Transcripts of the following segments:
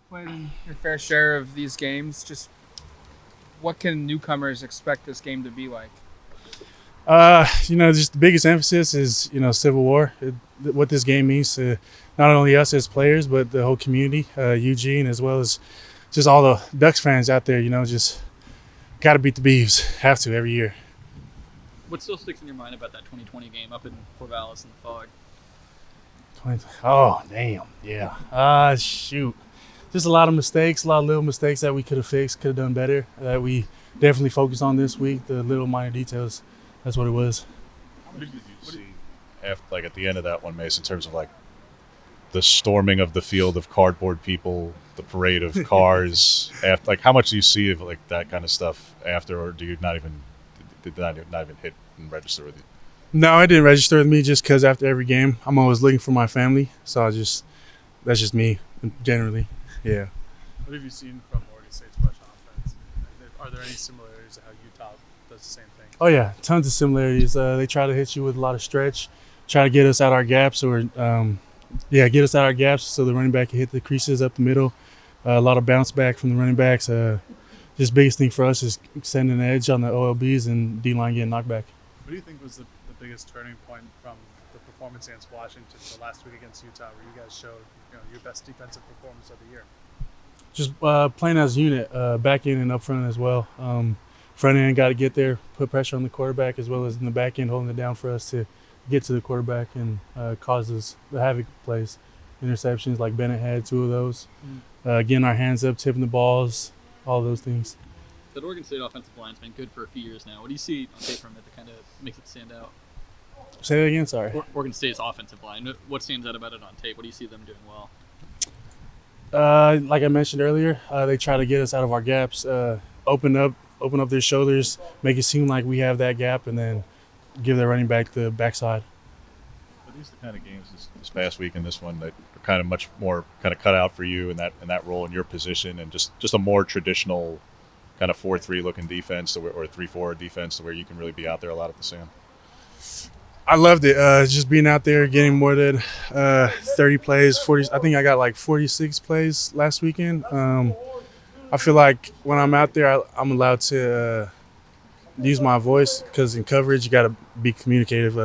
played your fair share of these games. Just what can newcomers expect this game to be like? Just the biggest emphasis is, Civil War. What this game means to not only us as players, but the whole community, Eugene, as well as just all the Ducks fans out there. Just got to beat the Beavs. Have to every year. What still sticks in your mind about that 2020 game up in Corvallis in the fog? Oh, damn. Yeah. Shoot. Just a lot of mistakes, a lot of little mistakes that we could have fixed, could have done better, that we definitely focused on this week, the little minor details. That's what it was. What did you see after, at the end of that one, Mace, in terms of the storming of the field of cardboard people, the parade of cars? After, how much do you see of that kind of stuff after, or do you not even hit and register with you? No, it didn't register with me just because after every game, I'm always looking for my family. So that's just me generally. Yeah. What have you seen from Oregon State's rush offense? Are there any similarities to how Utah does the same thing? Oh yeah, tons of similarities. They try to hit you with a lot of stretch, try to get us out our gaps, or get us out our gaps so the running back can hit the creases up the middle. A lot of bounce back from the running backs. Just biggest thing for us is extending the edge on the OLBs and D-line getting knocked back. What do you think was the biggest turning point from the performance against Washington to last week against Utah, where you guys showed your best defensive performance of the year? Just playing as a unit, back end and up front as well. Front end got to get there, put pressure on the quarterback, as well as in the back end holding it down for us to get to the quarterback and causes the havoc plays. Interceptions like Bennett had 2 of those. Getting our hands up, tipping the balls, all those things. That Oregon State offensive line's been good for a few years now. What do you see on tape from it that kind of makes it stand out? Say that again, sorry. Oregon State's offensive line. What stands out about it on tape? What do you see them doing well? Like I mentioned earlier, they try to get us out of our gaps, open up their shoulders, make it seem like we have that gap, and then give their running back the backside. Are these the kind of games this past week and this one that are kind of much more kind of cut out for you in that role in your position, and just a more traditional kind of 4-3 looking defense or 3-4 defense to where you can really be out there a lot at the sand? I loved it. Just being out there, getting more than 30 plays, 40. I think I got 46 plays last weekend. I feel like when I'm out there, I'm allowed to use my voice, because in coverage, you got to be communicative.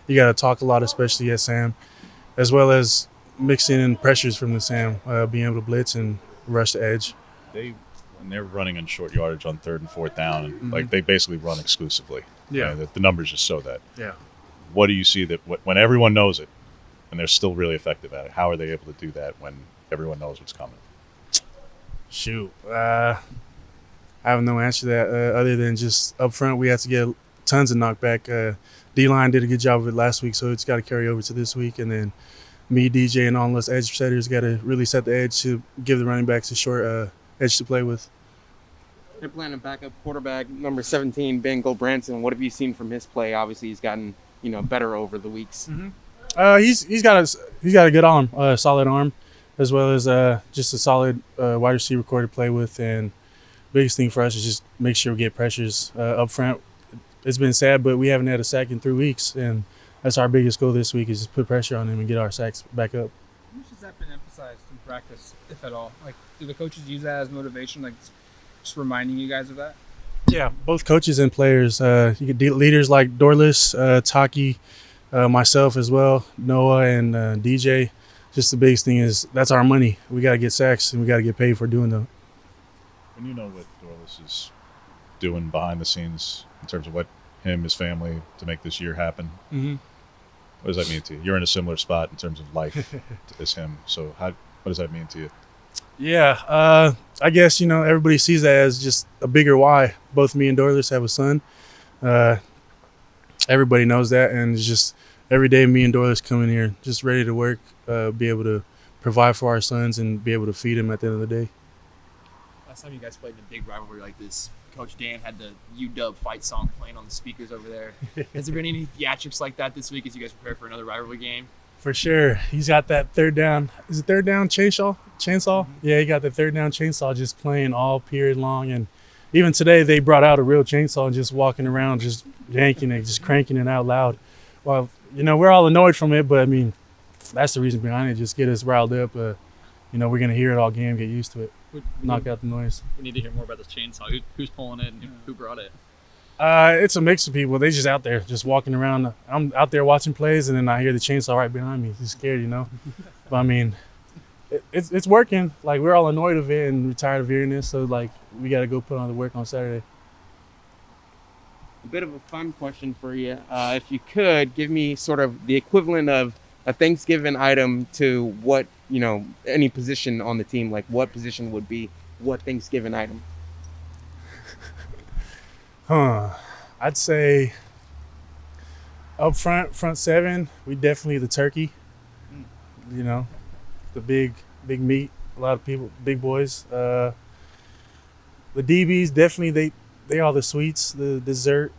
You got to talk a lot, especially at Sam, as well as mixing in pressures from the Sam, being able to blitz and rush the edge. When they're running in short yardage on 3rd and 4th down, and they basically run exclusively. Yeah. The numbers just show that. Yeah. What do you see that when everyone knows it and they're still really effective at it, how are they able to do that when everyone knows what's coming? Shoot. I have no answer to that other than just up front we had to get tons of knockback. D-line did a good job of it last week, so it's got to carry over to this week. And then me, DJ, and all us edge setters got to really set the edge to give the running backs a short edge to play with. They're playing a backup quarterback, number 17, Ben Branson. What have you seen from his play? Obviously, he's gotten better over the weeks. He's got a good arm, solid arm, as well as just a solid wide receiver core to play with. And biggest thing for us is just make sure we get pressures up front. It's been sad, but we haven't had a sack in 3 weeks, and that's our biggest goal this week, is just put pressure on them and get our sacks back up. How much has that been emphasized in practice, if at all? Do the coaches use that as motivation, just reminding you guys of that? Yeah, both coaches and players. You get leaders like Dorless, Taki, myself as well, Noah, and DJ. Just the biggest thing is that's our money. We got to get sacks, and we got to get paid for doing that. When you know what Dorless is doing behind the scenes in terms of what his family, to make this year happen, what does that mean to you? You're in a similar spot in terms of life as him. So what does that mean to you? Yeah, I guess, everybody sees that as just a bigger why. Both me and Dorless have a son. Everybody knows that, and it's just every day me and Dorless come in here just ready to work, be able to provide for our sons and be able to feed them at the end of the day. Last time you guys played in a big rivalry like this, Coach Dan had the UW fight song playing on the speakers over there. Has there been any theatrics like that this week as you guys prepare for another rivalry game? For sure. He's got that third down. Is it third down chainsaw? Yeah, he got the third down chainsaw just playing all period long. And even today they brought out a real chainsaw and just walking around, just yanking it, just cranking it out loud. Well, we're all annoyed from it, but I mean, that's the reason behind it, just get us riled up. we're gonna hear it all game, get used to it, We knock need, out the noise. we need to hear more about this chainsaw. Who's pulling it and who brought it? It's a mix of people. They just out there, just walking around. I'm out there watching plays, and then I hear the chainsaw right behind me. Just scared, But I mean, it's working. Like, we're all annoyed of it and we're tired of hearing this. So like, we got to go put on the work on Saturday. A bit of a fun question for you. If you could give me sort of the equivalent of a Thanksgiving item to what, any position on the team, like what position would be what Thanksgiving item? I'd say up front seven, we definitely the turkey. The big meat. A lot of people, big boys. The DBs definitely they are the sweets, the dessert.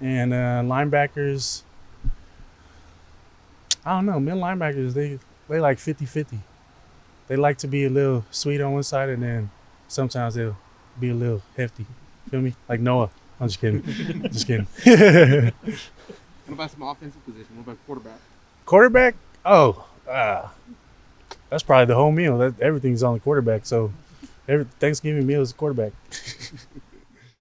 And linebackers, I don't know. Middle linebackers, they like 50-50. They like to be a little sweet on one side, and then sometimes they'll be a little hefty. Feel me? Like Noah. I'm just kidding. Just kidding. What about some offensive position? What about quarterback? Quarterback? Oh, that's probably the whole meal. Everything's on the quarterback. So every Thanksgiving meal is a quarterback.